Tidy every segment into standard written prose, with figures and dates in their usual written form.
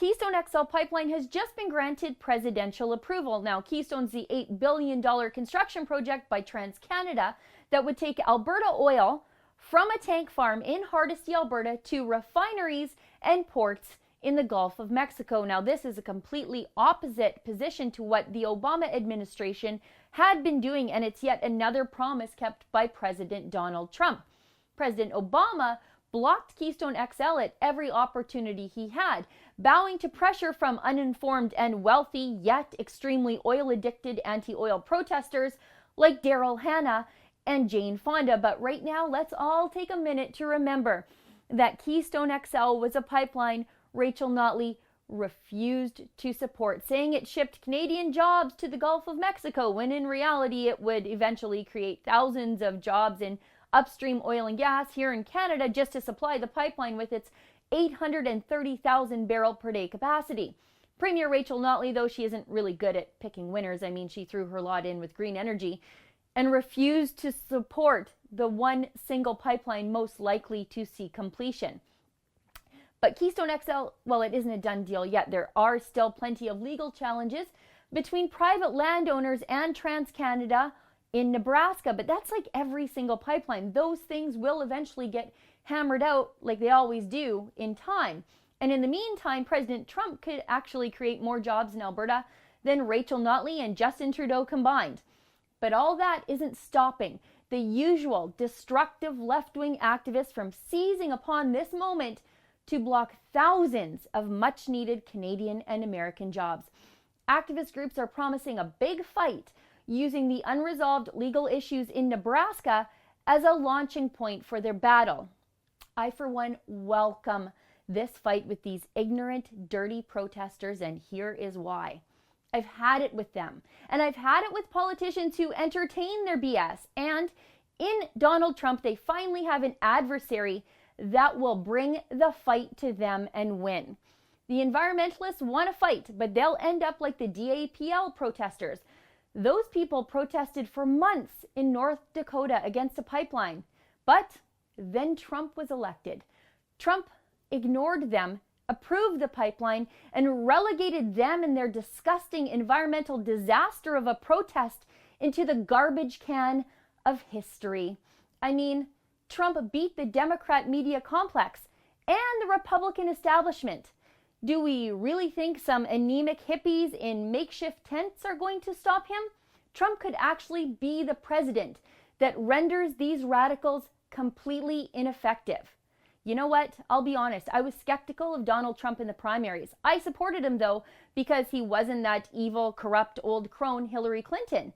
Keystone XL pipeline has just been granted presidential approval. Now, Keystone's the $8 billion construction project by TransCanada that would take Alberta oil from a tank farm in Hardisty, Alberta, to refineries and ports in the Gulf of Mexico. Now, this is a completely opposite position to what the Obama administration had been doing, and it's yet another promise kept by President Donald Trump. President Obama blocked Keystone XL at every opportunity he had, bowing to pressure from uninformed and wealthy, yet extremely oil-addicted anti-oil protesters like Daryl Hannah and Jane Fonda. But right now, let's all take a minute to remember that Keystone XL was a pipeline Rachel Notley refused to support, saying it shipped Canadian jobs to the Gulf of Mexico, when in reality it would eventually create thousands of jobs in upstream oil and gas here in Canada just to supply the pipeline with its 830,000 barrel per day capacity. Premier Rachel Notley, though she isn't really good at picking winners, I mean, she threw her lot in with green energy and refused to support the one single pipeline most likely to see completion. But Keystone XL, well, it isn't a done deal yet. There are still plenty of legal challenges between private landowners and TransCanada in Nebraska, but that's like every single pipeline. Those things will eventually get hammered out, like they always do, in time. And in the meantime, President Trump could actually create more jobs in Alberta than Rachel Notley and Justin Trudeau combined. But all that isn't stopping the usual destructive left-wing activists from seizing upon this moment to block thousands of much-needed Canadian and American jobs. Activist groups are promising a big fight, using the unresolved legal issues in Nebraska as a launching point for their battle. I, for one, welcome this fight with these ignorant, dirty protesters, and here is why. I've had it with them, and I've had it with politicians who entertain their BS, and in Donald Trump, they finally have an adversary that will bring the fight to them and win. The environmentalists want to fight, but they'll end up like the DAPL protesters. Those people protested for months in North Dakota against a pipeline, but then Trump was elected. Trump ignored them, approved the pipeline, and relegated them and their disgusting environmental disaster of a protest into the garbage can of history. I mean, Trump beat the Democrat media complex and the Republican establishment. Do we really think some anemic hippies in makeshift tents are going to stop him? Trump could actually be the president that renders these radicals completely ineffective. You know what? I'll be honest. I was skeptical of Donald Trump in the primaries. I supported him, though, because he wasn't that evil, corrupt old crone Hillary Clinton.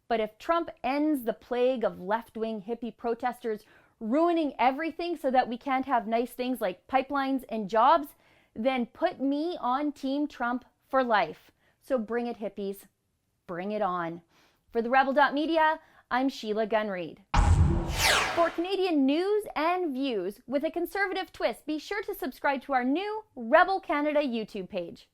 But if Trump ends the plague of left-wing hippie protesters ruining everything so that we can't have nice things like pipelines and jobs, then put me on Team Trump for life. So bring it, hippies. Bring it on. For the Rebel.media, I'm Sheila Gunn-Reid. For Canadian news and views with a conservative twist, be sure to subscribe to our new Rebel Canada YouTube page.